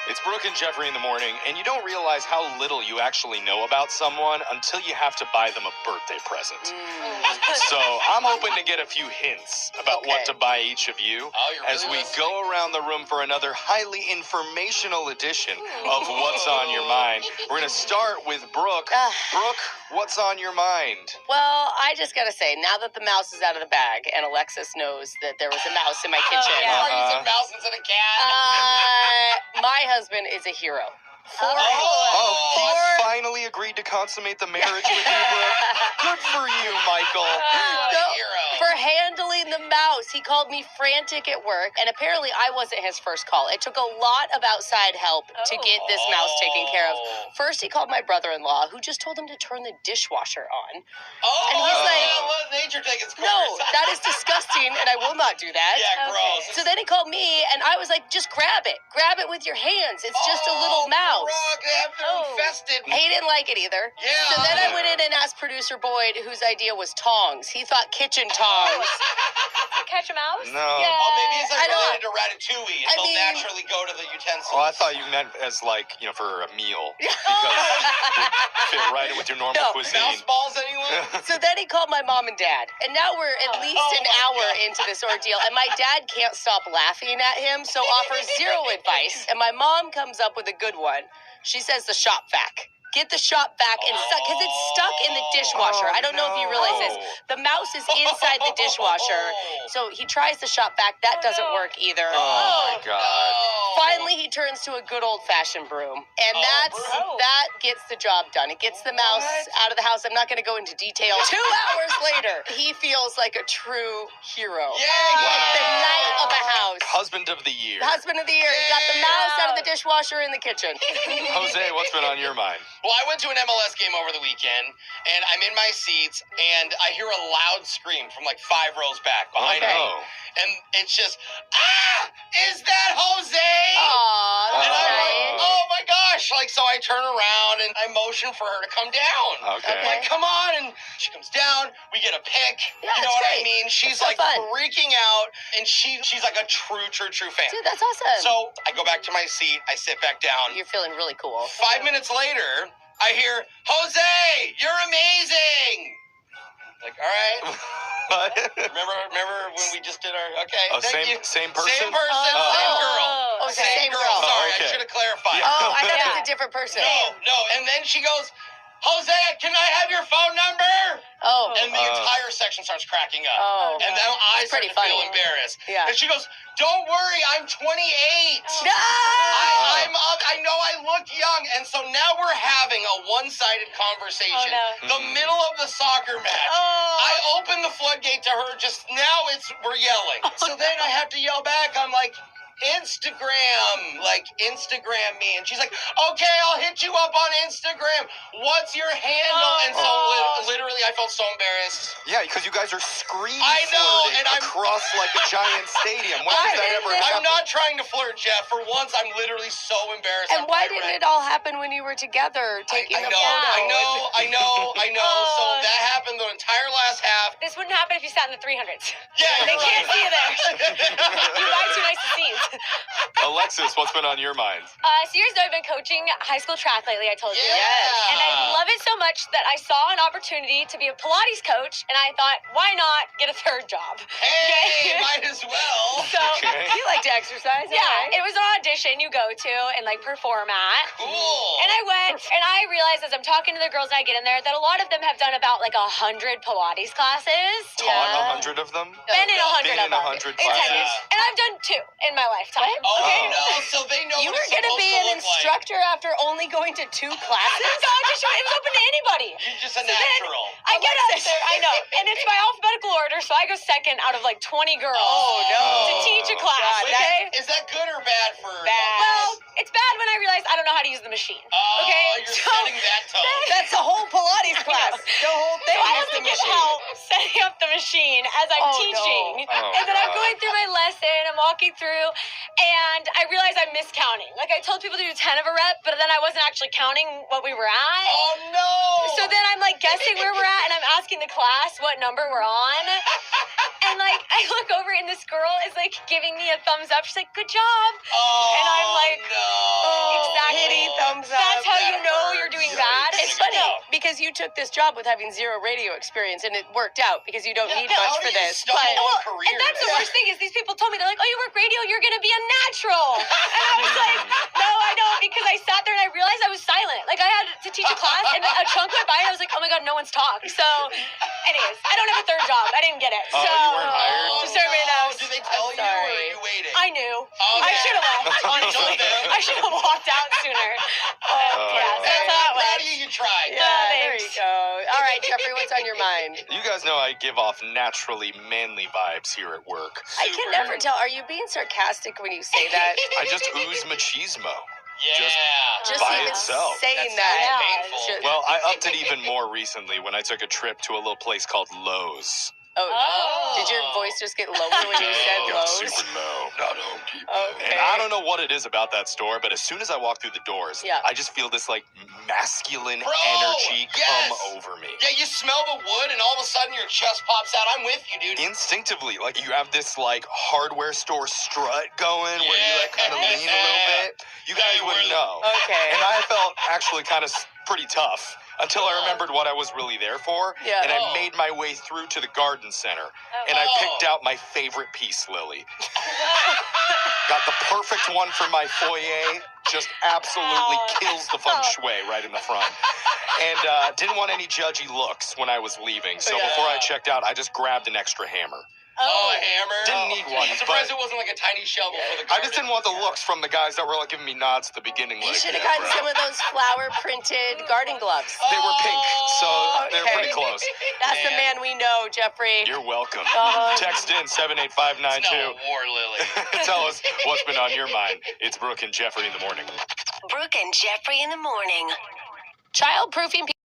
It's Brooke and Jeffrey in the morning, and you don't realize how little you actually know about someone until you have to buy them a birthday present. So I'm hoping to get a few hints about what to buy each of you as we go around the room for another highly informational edition of What's on Your Mind. We're going to start with Brooke. Brooke, what's on your mind? Well, I just got to say, now that the mouse is out of the bag and Alexis knows that there was a mouse in my kitchen. Are you some mouse instead of cat? My husband is a hero. He finally agreed to consummate the marriage with you, Brooke. Good for you, Michael. For handling the mouse. He called me frantic at work, and apparently I wasn't his first call. It took a lot of outside help to get this mouse taken care of. First, he called my brother-in-law, who just told him to turn the dishwasher on. And he's like, let nature take its course. no, that is disgusting, and I will not do that. Yeah, gross. So then he called me, and I was like, just grab it. Grab it with your hands. It's just a little mouse. Brooke, they have to infested. He didn't like it either. Yeah. So then I went in and asked producer Boyd, whose idea was tongs. He thought kitchen tongs. Catch a mouse? No. Yeah. Oh, maybe he's like I know. related to Ratatouille, and he'll naturally go to the utensils. Oh, I thought you meant as like, for a meal. Because it fit right with your normal cuisine. Mouse balls, anyone? So then he called my mom and dad. And now we're at least an hour into this ordeal. And my dad can't stop laughing at him, so offers zero advice. And my mom comes up with a good one. She says the shop vac. Get the shop vac and suck, because it's stuck in the dishwasher. I don't know if you realize this. The mouse is inside the dishwasher. So he tries the shop vac. That doesn't work either. Oh, my God. Finally, he turns to a good old-fashioned broom. And that gets the job done. It gets the mouse out of the house. I'm not going to go into detail. 2 hours later, he feels like a true hero. Like the knight of the house. Husband of the year. Husband of the year. He got the mouse out of the dishwasher in the kitchen. Jose, what's been on your mind? Well, I went to an MLS game over the weekend, and I'm in my seats, and I hear a loud scream from like 5 rows back behind me. And it's just, is that Jose? Aww, And that's I'm nice. like, oh my gosh. So I turn around and I motion for her to come down. Okay. I'm like, come on. And she comes down. We get a pic. Yeah, you know it's what great. I mean? She's It's so like fun. freaking out. And she's like a true fan. Dude, that's awesome. So I go back to my seat. I sit back down. You're feeling really cool. 5 minutes later, I hear, Jose, you're amazing. Like, all right. What? Remember when we just did our, okay, Oh, thank you. same person? Same person, same girl. Oh, Same girl. girl. Sorry, okay. I should have clarified. Oh, I thought it was a different person. No. And then she goes, Jose, can I have your phone number? Oh. And the entire section starts cracking up. Oh. And then I It's start pretty to feel funny. embarrassed. Yeah. And she goes, don't worry, I'm 28. No! I'm up. I know I look young. And so now we're having a one-sided conversation. Oh, no. The middle of the soccer match. I open the floodgate to her. Just now we're yelling. So then I have to yell back. I'm like, Instagram me. And she's like, okay, I'll hit you up on Instagram. What's your handle? And so literally I felt so embarrassed. Yeah, because you guys are screen I know, flirting and I'm across like a giant stadium. When does that ever happen? I'm not trying to flirt, Jeff. For once, I'm literally so embarrassed. And why didn't it all happen when you were together taking I a know, photo? I know. So that happened the entire last half. This wouldn't happen if you sat in the 300s. Yeah, They can't see you there. You buy too nice to see. Alexis, what's been on your mind? So you guys know I've been coaching high school track lately, I told you. Yes. And I love it so much that I saw an opportunity to be a Pilates coach, and I thought, why not get a third job? Hey, might as well. So, Okay. You like to exercise, yeah, it was an audition you go to and like perform at. Cool. And I went, and I realized as I'm talking to the girls I get in there that a lot of them have done about like 100 Pilates classes. Taught 100 of them? Been in 100 Been of in them. 100 Attended. classes. And I've done 2 in my lifetime. Oh, Okay? no. So they know You what were it's going to supposed be to an look instructor after only going to 2 classes? It's audition. It was open to anybody. Like. You're just a So then natural. I get up there, I know, and it's by alphabetical order, so I go second out of like 20 girls to teach a class. God, Okay. Is that good or bad for Well, it's bad when I realize I don't know how to use the machine. Okay. You're setting that tone. That's the whole Pilates class. The whole thing So I is have the to get machine. help setting up the machine as I'm Oh, no. teaching. Oh, And then I'm God. going through my lesson, I'm walking through, and I realize I'm miscounting. Like I told people to do 10 of a rep, but then I wasn't actually counting what we were at. Oh, no. So then I'm like guessing where we're at, and I'm asking the class what number we're on. And like I look over, and this girl is like giving me a thumbs up. She's like, "Good job." Oh, And I'm like, no. because you took this job with having zero radio experience, and it worked out because you don't need How much do for you this. stumble on career? And that's the worst thing is these people told me, they're like, oh, you work radio, you're going to be a natural. And I was like, no, I don't, because I sat there and I realized I was silent. Like, I had to teach a class, and a chunk went by, and I was like, oh my God, no one's talked. So, anyways, I don't have a third job. I didn't get it. Oh, So, you weren't hired? just so everybody knows. Did they tell you, or are you waiting? I knew. Oh, I yeah. should have left, honestly. I should have walked out sooner. Yeah, so Hey, that's how I'm it proud went. of you. You tried. Yeah, there you thanks. go. All right, Jeffrey, what's on your mind? You guys know I give off naturally manly vibes here at work. I can never tell. Are you being sarcastic when you say that? I just ooze machismo. Yeah. Just by even itself. saying That that. sounds Yeah. painful. Just- Well, I upped it even more recently when I took a trip to a little place called Lowe's. Oh, did your voice just get lower when you said Got Lowe's? super low. Not Home Depot. Okay. And I don't know what it is about that store, but as soon as I walk through the doors, Yeah. I just feel this like masculine Bro, energy yes. come over me. Yeah, you smell the wood, and all of a sudden your chest pops out. I'm with you, dude. Instinctively, like you have this like hardware store strut going where you like kind of Yeah. lean a little bit. You guys Hey, wouldn't we're- know. Okay. And I felt actually kind of pretty tough until I remembered what I was really there for. Yeah. And I Oh. made my way through to the garden center. And I picked out my favorite piece, Lily. Got the perfect one for my foyer. Just absolutely kills the feng shui right in the front. And didn't want any judgy looks when I was leaving. So Yeah. before I checked out, I just grabbed an extra hammer. Oh, a hammer. Didn't need one, I'm surprised but- it wasn't like a tiny shovel for the I just didn't want the looks from the guys that were like giving me nods at the beginning. You Like, should have yeah, gotten bro. some of those flower printed garden gloves. They were pink, so they're Okay. pretty close. That's the man we know, Jeffrey. You're welcome. Uh-huh. Text in 78592. No, war lily. Tell us what's been on your mind. It's Brooke and Jeffrey in the morning. Brooke and Jeffrey in the morning. Child-proofing